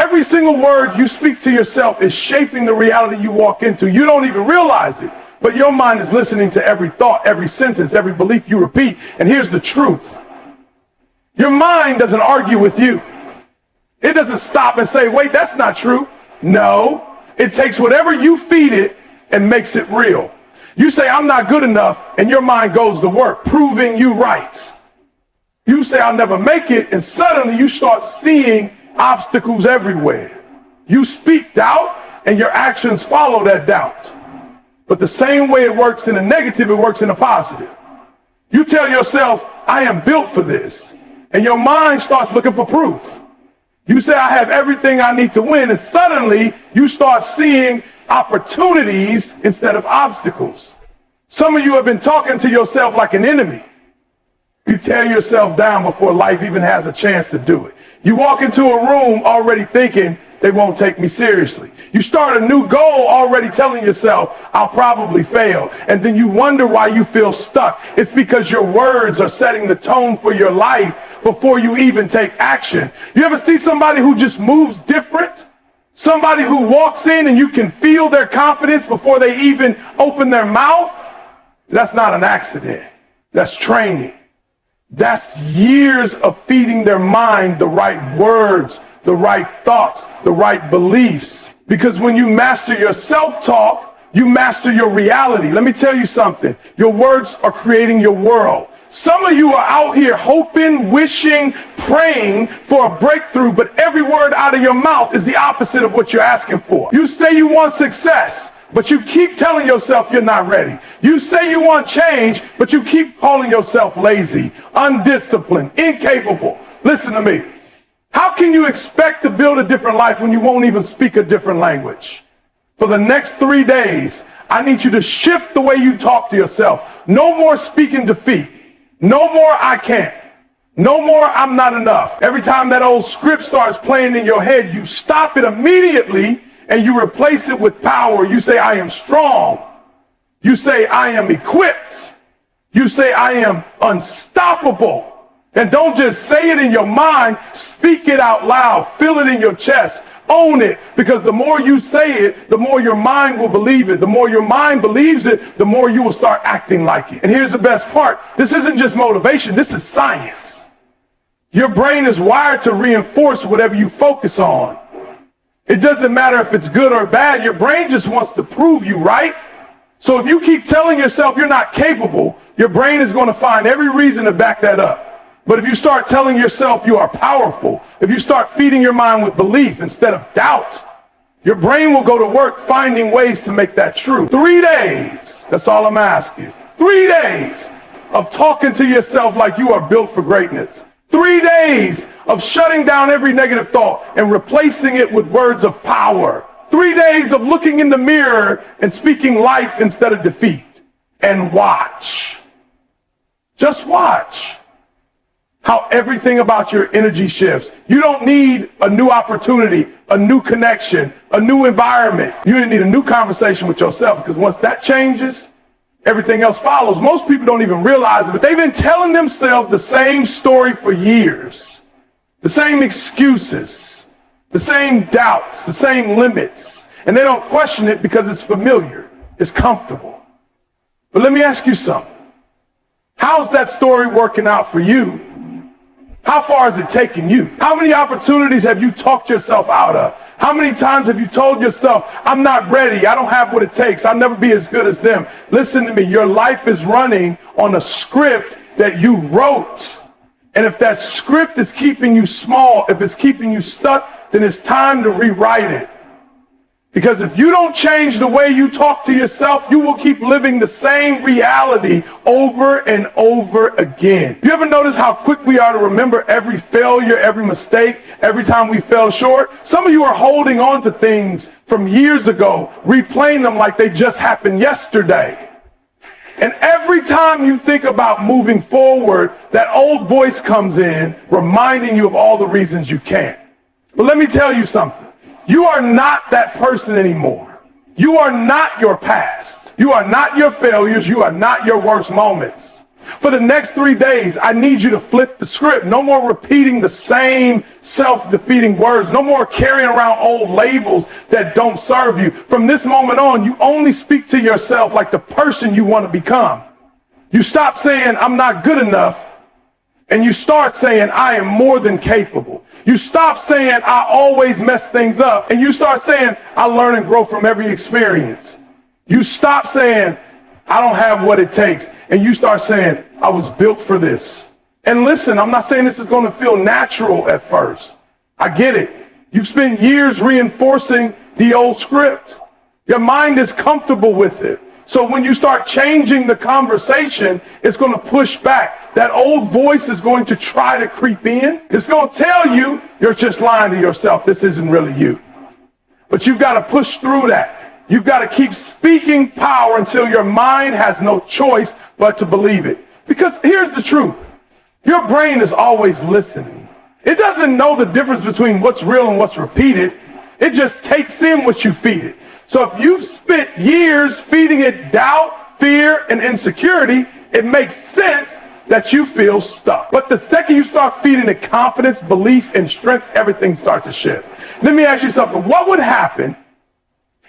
Every single word you speak to yourself is shaping the reality you walk into. You don't even realize it, but your mind is listening to every thought, every sentence, every belief you repeat. And here's the truth. Your mind doesn't argue with you. It doesn't stop and say, wait, that's not true. No, it takes whatever you feed it and makes it real. You say, I'm not good enough, and your mind goes to work, proving you right. You say, I'll never make it, and suddenly you start seeing obstacles everywhere. You speak doubt, and your actions follow that doubt. But the same way it works in the negative, it works in the positive. You tell yourself, I am built for this, and your mind starts looking for proof. You say, I have everything I need to win, and suddenly you start seeing opportunities instead of obstacles. Some of you have been talking to yourself like an enemy. You tear yourself down before life even has a chance to do it. You walk into a room already thinking they won't take me seriously. You start a new goal already telling yourself, I'll probably fail. And then you wonder why you feel stuck. It's because your words are setting the tone for your life before you even take action. You ever see somebody who just moves different? Somebody who walks in and you can feel their confidence before they even open their mouth? That's not an accident. That's training. That's years of feeding their mind the right words, the right thoughts, the right beliefs. Because when you master your self-talk, you master your reality. Let me tell you something. Your words are creating your world. Some of you are out here hoping, wishing, praying for a breakthrough, but every word out of your mouth is the opposite of what you're asking for. You say you want success, but you keep telling yourself you're not ready. You say you want change, but you keep calling yourself lazy, undisciplined, incapable. Listen to me. How can you expect to build a different life when you won't even speak a different language? For the next 3 days, I need you to shift the way you talk to yourself. No more speaking defeat. No more I can't. No more I'm not enough. Every time that old script starts playing in your head, you stop it immediately and you replace it with power. You say, I am strong. You say, I am equipped. You say, I am unstoppable. And don't just say it in your mind, speak it out loud, feel it in your chest, own it, because the more you say it, the more your mind will believe it. The more your mind believes it, the more you will start acting like it. And here's the best part. This isn't just motivation, this is science. Your brain is wired to reinforce whatever you focus on. It doesn't matter if it's good or bad, your brain just wants to prove you right. So if you keep telling yourself you're not capable, your brain is going to find every reason to back that up. But if you start telling yourself you are powerful, if you start feeding your mind with belief instead of doubt, your brain will go to work finding ways to make that true. 3 days, that's all I'm asking. 3 days of talking to yourself like you are built for greatness. 3 days of shutting down every negative thought and replacing it with words of power. 3 days of looking in the mirror and speaking life instead of defeat. And watch. Just watch how everything about your energy shifts. You don't need a new opportunity, a new connection, a new environment. You need a new conversation with yourself, because once that changes, everything else follows. Most people don't even realize it, but they've been telling themselves the same story for years. The same excuses, the same doubts, the same limits. And they don't question it because it's familiar, it's comfortable. But let me ask you something. How's that story working out for you? How far is it taking you? How many opportunities have you talked yourself out of? How many times have you told yourself, I'm not ready, I don't have what it takes, I'll never be as good as them? Listen to me, your life is running on a script that you wrote. And if that script is keeping you small, if it's keeping you stuck, then it's time to rewrite it. Because if you don't change the way you talk to yourself, you will keep living the same reality over and over again. You ever notice how quick we are to remember every failure, every mistake, every time we fell short? Some of you are holding on to things from years ago, replaying them like they just happened yesterday. And every time you think about moving forward, that old voice comes in, reminding you of all the reasons you can't. But let me tell you something. You are not that person anymore. You are not your past. You are not your failures. You are not your worst moments. For the next 3 days, I need you to flip the script. No more repeating the same self-defeating words. No more carrying around old labels that don't serve you. From this moment on, you only speak to yourself like the person you want to become. You stop saying, I'm not good enough, and you start saying, I am more than capable. You stop saying, I always mess things up, and you start saying, I learn and grow from every experience. You stop saying, I don't have what it takes, and you start saying, I was built for this. And listen, I'm not saying this is going to feel natural at first. I get it. You've spent years reinforcing the old script. Your mind is comfortable with it. So when you start changing the conversation, it's going to push back. That old voice is going to try to creep in. It's going to tell you, you're just lying to yourself. This isn't really you. But you've got to push through that. You've got to keep speaking power until your mind has no choice but to believe it. Because here's the truth. Your brain is always listening. It doesn't know the difference between what's real and what's repeated. It just takes in what you feed it. So if you've spent years feeding it doubt, fear, and insecurity, it makes sense that you feel stuck. But the second you start feeding it confidence, belief, and strength, everything starts to shift. Let me ask you something. What would happen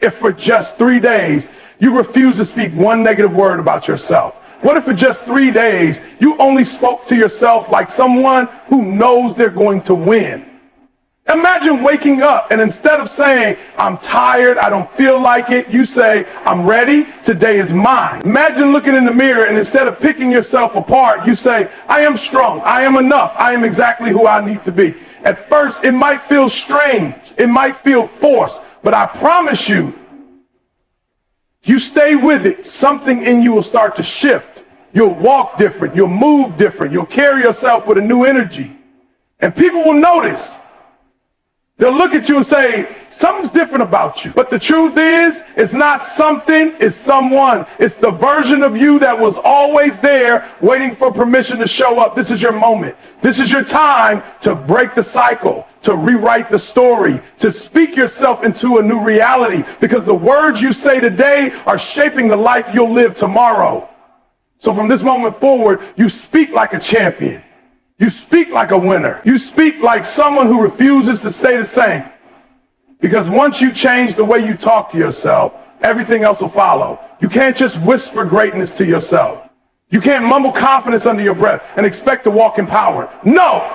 if for just 3 days you refuse to speak one negative word about yourself? What if for just 3 days you only spoke to yourself like someone who knows they're going to win? Imagine waking up and instead of saying, I'm tired, I don't feel like it, you say, I'm ready, today is mine. Imagine looking in the mirror and instead of picking yourself apart, you say, I am strong, I am enough, I am exactly who I need to be. At first, it might feel strange, it might feel forced, but I promise you, you stay with it, something in you will start to shift. You'll walk different, you'll move different, you'll carry yourself with a new energy. And people will notice. They'll look at you and say, something's different about you. But the truth is, it's not something, it's someone. It's the version of you that was always there waiting for permission to show up. This is your moment. This is your time to break the cycle, to rewrite the story, to speak yourself into a new reality. Because the words you say today are shaping the life you'll live tomorrow. So from this moment forward, you speak like a champion. You speak like a winner. You speak like someone who refuses to stay the same. Because once you change the way you talk to yourself, everything else will follow. You can't just whisper greatness to yourself. You can't mumble confidence under your breath and expect to walk in power. No!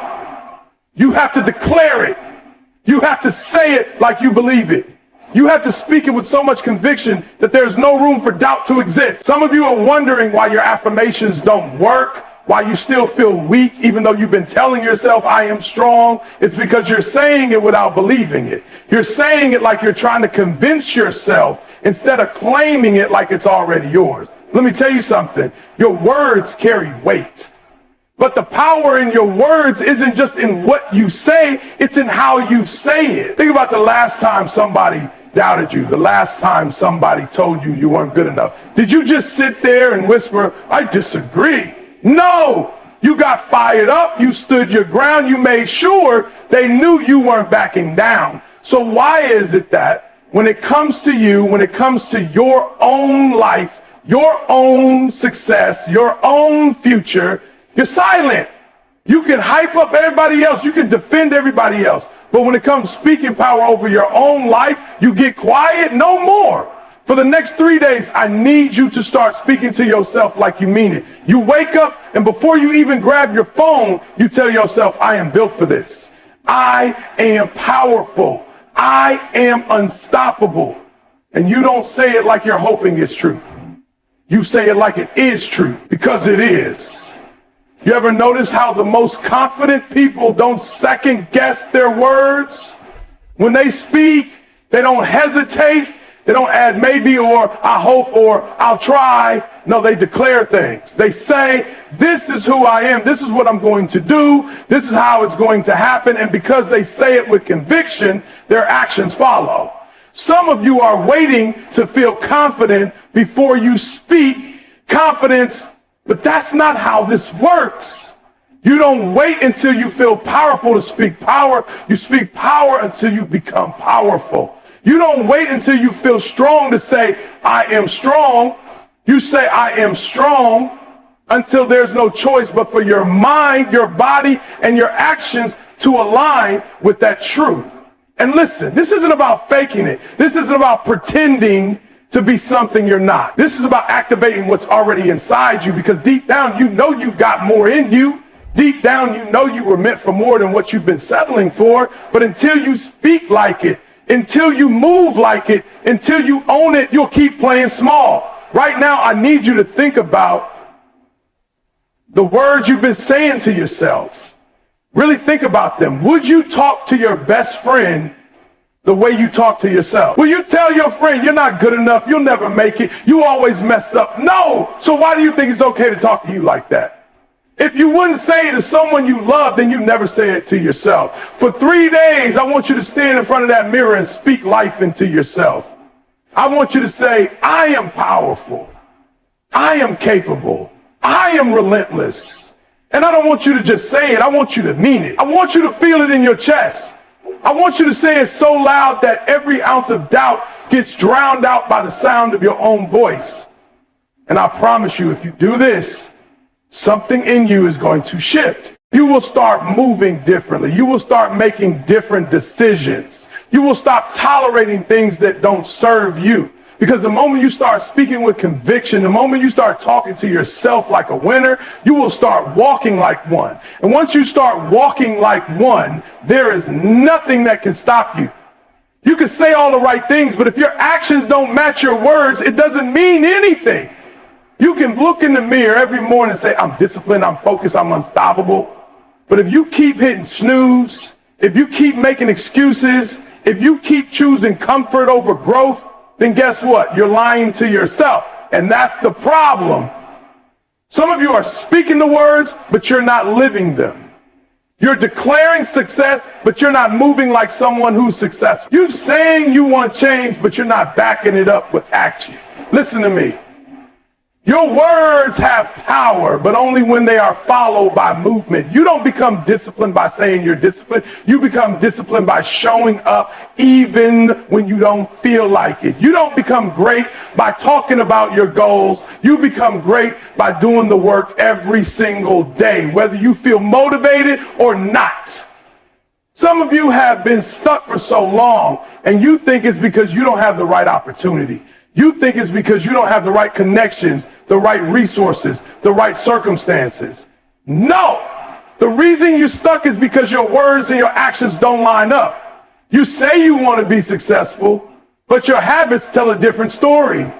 You have to declare it. You have to say it like you believe it. You have to speak it with so much conviction that there's no room for doubt to exist. Some of you are wondering why your affirmations don't work. Why you still feel weak even though you've been telling yourself, I am strong. It's because you're saying it without believing it. You're saying it like you're trying to convince yourself instead of claiming it like it's already yours. Let me tell you something. Your words carry weight. But the power in your words isn't just in what you say, it's in how you say it. Think about the last time somebody doubted you, the last time somebody told you you weren't good enough. Did you just sit there and whisper, I disagree? No, you got fired up, you stood your ground, you made sure they knew you weren't backing down. So why is it that when it comes to you, when it comes to your own life, your own success, your own future, you're silent? You can hype up everybody else, you can defend everybody else, but when it comes to speaking power over your own life, you get quiet no more. For the next 3 days, I need you to start speaking to yourself like you mean it. You wake up, and before you even grab your phone, you tell yourself, I am built for this. I am powerful. I am unstoppable. And you don't say it like you're hoping it's true. You say it like it is true, because it is. You ever notice how the most confident people don't second guess their words? When they speak, they don't hesitate. They don't add maybe or I hope or I'll try. No, they declare things. They say, this is who I am. This is what I'm going to do. This is how it's going to happen. And because they say it with conviction, their actions follow. Some of you are waiting to feel confident before you speak confidence, but that's not how this works. You don't wait until you feel powerful to speak power. You speak power until you become powerful. You don't wait until you feel strong to say, I am strong. You say, I am strong until there's no choice but for your mind, your body, and your actions to align with that truth. And listen, this isn't about faking it. This isn't about pretending to be something you're not. This is about activating what's already inside you, because deep down, you know you got more in you. Deep down, you know you were meant for more than what you've been settling for. But until you speak like it, until you move like it, until you own it, you'll keep playing small. Right now, I need you to think about the words you've been saying to yourself. Really think about them. Would you talk to your best friend the way you talk to yourself? Will you tell your friend, you're not good enough, you'll never make it, you always mess up? No! So why do you think it's okay to talk to you like that? If you wouldn't say it to someone you love, then you never say it to yourself. For 3 days, I want you to stand in front of that mirror and speak life into yourself. I want you to say, I am powerful. I am capable. I am relentless. And I don't want you to just say it. I want you to mean it. I want you to feel it in your chest. I want you to say it so loud that every ounce of doubt gets drowned out by the sound of your own voice. And I promise you, if you do this, something in you is going to shift. You will start moving differently. You will start making different decisions. You will stop tolerating things that don't serve you. Because the moment you start speaking with conviction, the moment you start talking to yourself like a winner, you will start walking like one. And once you start walking like one, there is nothing that can stop you. You can say all the right things, but if your actions don't match your words, it doesn't mean anything. You can look in the mirror every morning and say, I'm disciplined, I'm focused, I'm unstoppable. But if you keep hitting snooze, if you keep making excuses, if you keep choosing comfort over growth, then guess what? You're lying to yourself. And that's the problem. Some of you are speaking the words, but you're not living them. You're declaring success, but you're not moving like someone who's successful. You're saying you want change, but you're not backing it up with action. Listen to me. Your words have power, but only when they are followed by movement. You don't become disciplined by saying you're disciplined. You become disciplined by showing up even when you don't feel like it. You don't become great by talking about your goals. You become great by doing the work every single day, whether you feel motivated or not. Some of you have been stuck for so long, and you think it's because you don't have the right opportunity. You think it's because you don't have the right connections, the right resources, the right circumstances. No! The reason you're stuck is because your words and your actions don't line up. You say you want to be successful, but your habits tell a different story.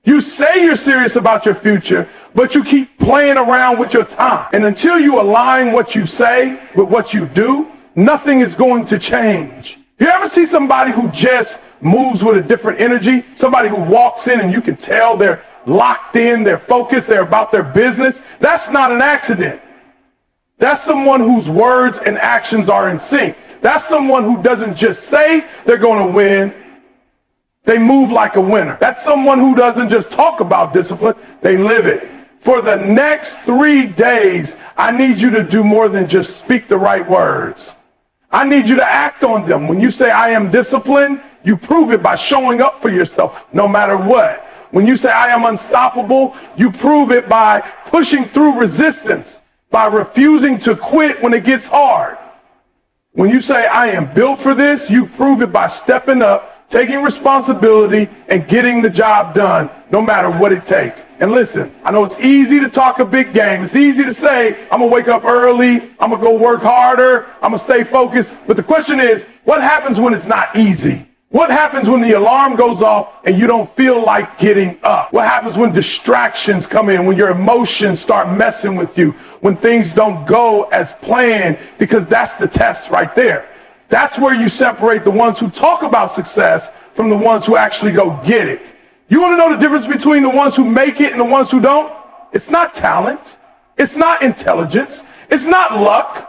You say you're serious about your future, but you keep playing around with your time. And until you align what you say with what you do, nothing is going to change. You ever see somebody who just moves with a different energy? Somebody who walks in and you can tell they're locked in, they're focused, they're about their business? That's not an accident. That's someone whose words and actions are in sync. That's someone who doesn't just say they're going to win, they move like a winner. That's someone who doesn't just talk about discipline, they live it. For the next 3 days, I need you to do more than just speak the right words. I need you to act on them. When you say I am disciplined, you prove it by showing up for yourself no matter what. When you say I am unstoppable, you prove it by pushing through resistance, by refusing to quit when it gets hard. When you say I am built for this, you prove it by stepping up, taking responsibility, and getting the job done no matter what it takes. And listen, I know it's easy to talk a big game. It's easy to say, I'm going to wake up early, I'm going to go work harder, I'm going to stay focused. But the question is, what happens when it's not easy? What happens when the alarm goes off and you don't feel like getting up? What happens when distractions come in, when your emotions start messing with you, when things don't go as planned? Because that's the test right there. That's where you separate the ones who talk about success from the ones who actually go get it. You want to know the difference between the ones who make it and the ones who don't? It's not talent. It's not intelligence. It's not luck.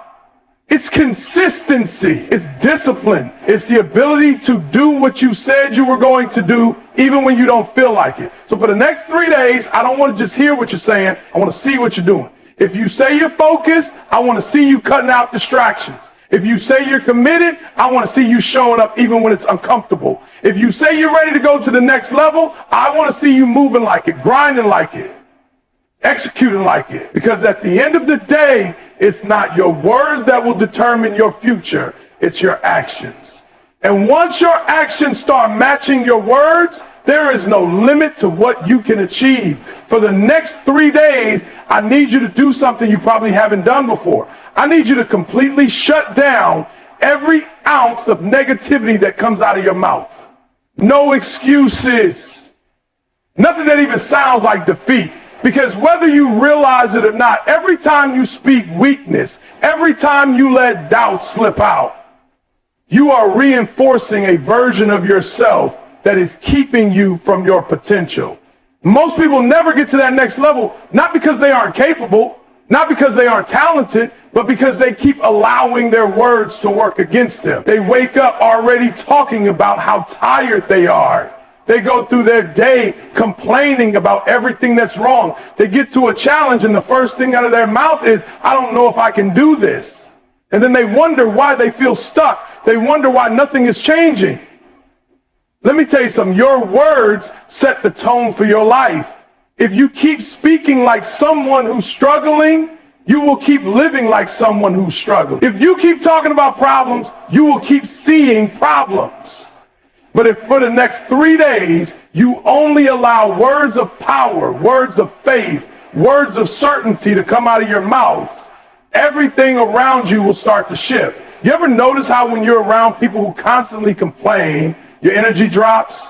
It's consistency. It's discipline. It's the ability to do what you said you were going to do even when you don't feel like it. So for the next 3 days, I don't want to just hear what you're saying. I want to see what you're doing. If you say you're focused, I want to see you cutting out distractions. If you say you're committed, I want to see you showing up even when it's uncomfortable. If you say you're ready to go to the next level, I want to see you moving like it, grinding like it. executing like it. Because at the end of the day, it's not your words that will determine your future, it's your actions. And once your actions start matching your words, there is no limit to what you can achieve. For the next 3 days, I need you to do something you probably haven't done before. I need you to completely shut down every ounce of negativity that comes out of your mouth. No excuses. Nothing that even sounds like defeat. Because whether you realize it or not, every time you speak weakness, every time you let doubt slip out, you are reinforcing a version of yourself that is keeping you from your potential. Most people never get to that next level, not because they aren't capable, not because they aren't talented, but because they keep allowing their words to work against them. They wake up already talking about how tired they are. They go through their day complaining about everything that's wrong. They get to a challenge and the first thing out of their mouth is, I don't know if I can do this. And then they wonder why they feel stuck. They wonder why nothing is changing. Let me tell you something. Your words set the tone for your life. If you keep speaking like someone who's struggling, you will keep living like someone who's struggling. If you keep talking about problems, you will keep seeing problems. But if for the next 3 days, you only allow words of power, words of faith, words of certainty to come out of your mouth, everything around you will start to shift. You ever notice how when you're around people who constantly complain, your energy drops?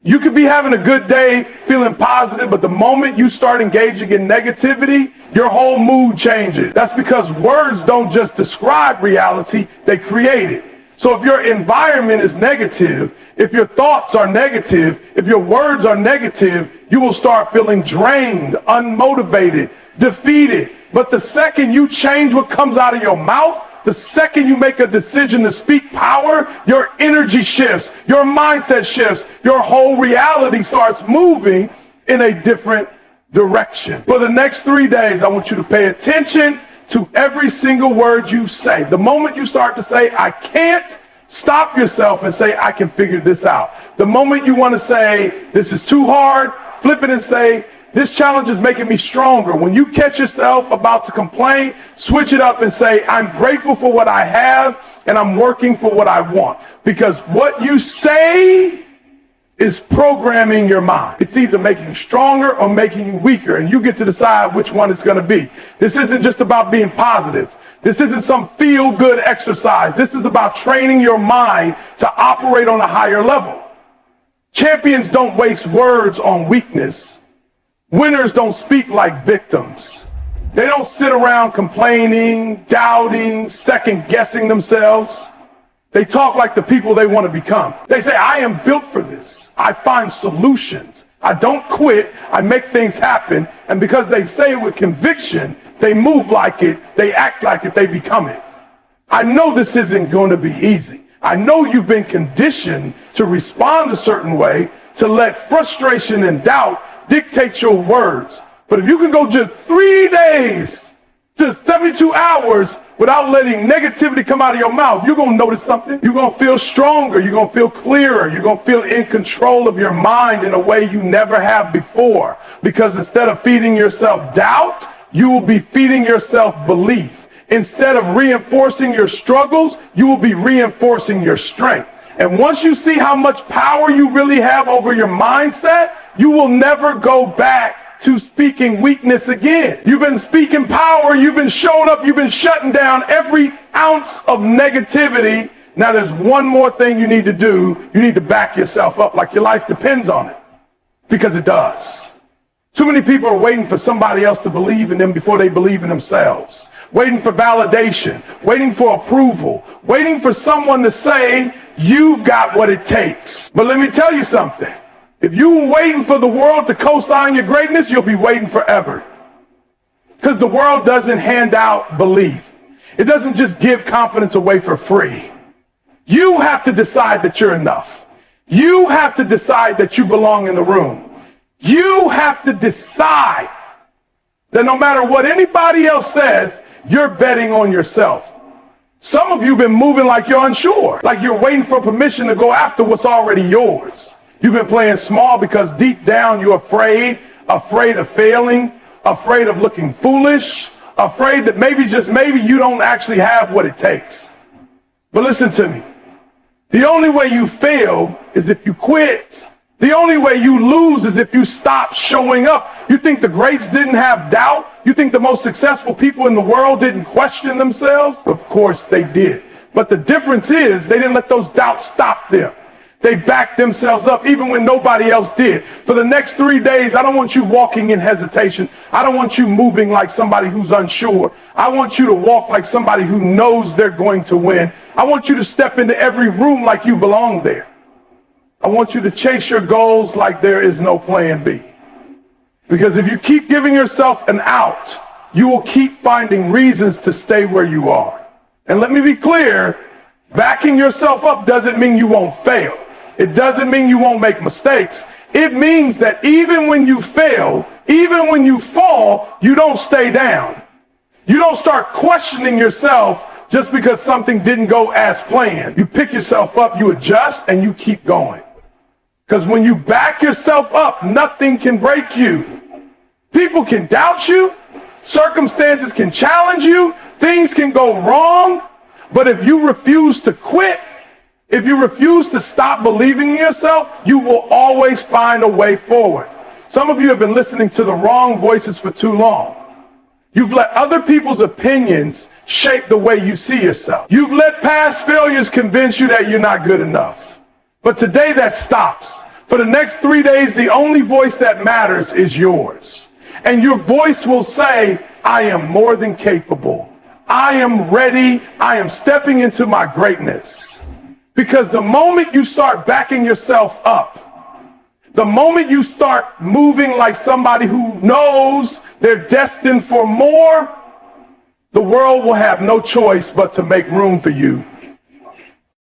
You could be having a good day, feeling positive, but the moment you start engaging in negativity, your whole mood changes. That's because words don't just describe reality, they create it. So if your environment is negative, if your thoughts are negative, if your words are negative, you will start feeling drained, unmotivated, defeated. But the second you change what comes out of your mouth, the second you make a decision to speak power, your energy shifts, your mindset shifts, your whole reality starts moving in a different direction. For the next 3 days, I want you to pay attention to every single word you say. The moment you start to say, I can't, stop yourself and say, I can figure this out. The moment you want to say, this is too hard, flip it and say, this challenge is making me stronger. When you catch yourself about to complain, switch it up and say, I'm grateful for what I have and I'm working for what I want. Because what you say is programming your mind. It's either making you stronger or making you weaker, and you get to decide which one it's going to be. This isn't just about being positive. This isn't some feel-good exercise. This is about training your mind to operate on a higher level. Champions don't waste words on weakness. Winners don't speak like victims. They don't sit around complaining, doubting, second-guessing themselves. They talk like the people they want to become. They say, I am built for this. I find solutions. I don't quit. I make things happen. And because they say it with conviction, they move like it, they act like it, they become it. I know this isn't going to be easy. I know you've been conditioned to respond a certain way, to let frustration and doubt dictate your words. But if you can go just 3 days, just 72 hours without letting negativity come out of your mouth, you're going to notice something. You're going to feel stronger. You're going to feel clearer. You're going to feel in control of your mind in a way you never have before. Because instead of feeding yourself doubt, you will be feeding yourself belief. Instead of reinforcing your struggles, you will be reinforcing your strength. And once you see how much power you really have over your mindset, you will never go back to speaking weakness again. You've been speaking power, you've been showing up, you've been shutting down every ounce of negativity. Now there's one more thing you need to do. You need to back yourself up like your life depends on it. Because it does. Too many people are waiting for somebody else to believe in them before they believe in themselves. Waiting for validation, waiting for approval, waiting for someone to say, you've got what it takes. But let me tell you something. If you're waiting for the world to co-sign your greatness, you'll be waiting forever. Because the world doesn't hand out belief. It doesn't just give confidence away for free. You have to decide that you're enough. You have to decide that you belong in the room. You have to decide that no matter what anybody else says, you're betting on yourself. Some of you have been moving like you're unsure, like you're waiting for permission to go after what's already yours. You've been playing small because deep down you're afraid of failing, afraid of looking foolish, afraid that maybe, just maybe, you don't actually have what it takes. But listen to me. The only way you fail is if you quit. The only way you lose is if you stop showing up. You think the greats didn't have doubt? You think the most successful people in the world didn't question themselves? Of course they did. But the difference is they didn't let those doubts stop them. They backed themselves up even when nobody else did. For the next 3 days, I don't want you walking in hesitation. I don't want you moving like somebody who's unsure. I want you to walk like somebody who knows they're going to win. I want you to step into every room like you belong there. I want you to chase your goals like there is no plan B. Because if you keep giving yourself an out, you will keep finding reasons to stay where you are. And let me be clear, backing yourself up doesn't mean you won't fail. It doesn't mean you won't make mistakes. It means that even when you fail, even when you fall, you don't stay down. You don't start questioning yourself just because something didn't go as planned. You pick yourself up, you adjust, and you keep going. Because when you back yourself up, nothing can break you. People can doubt you. Circumstances can challenge you. Things can go wrong. But if you refuse to quit, if you refuse to stop believing in yourself, you will always find a way forward. Some of you have been listening to the wrong voices for too long. You've let other people's opinions shape the way you see yourself. You've let past failures convince you that you're not good enough. But today that stops. For the next 3 days, the only voice that matters is yours. And your voice will say, I am more than capable. I am ready. I am stepping into my greatness. Because the moment you start backing yourself up, the moment you start moving like somebody who knows they're destined for more, the world will have no choice but to make room for you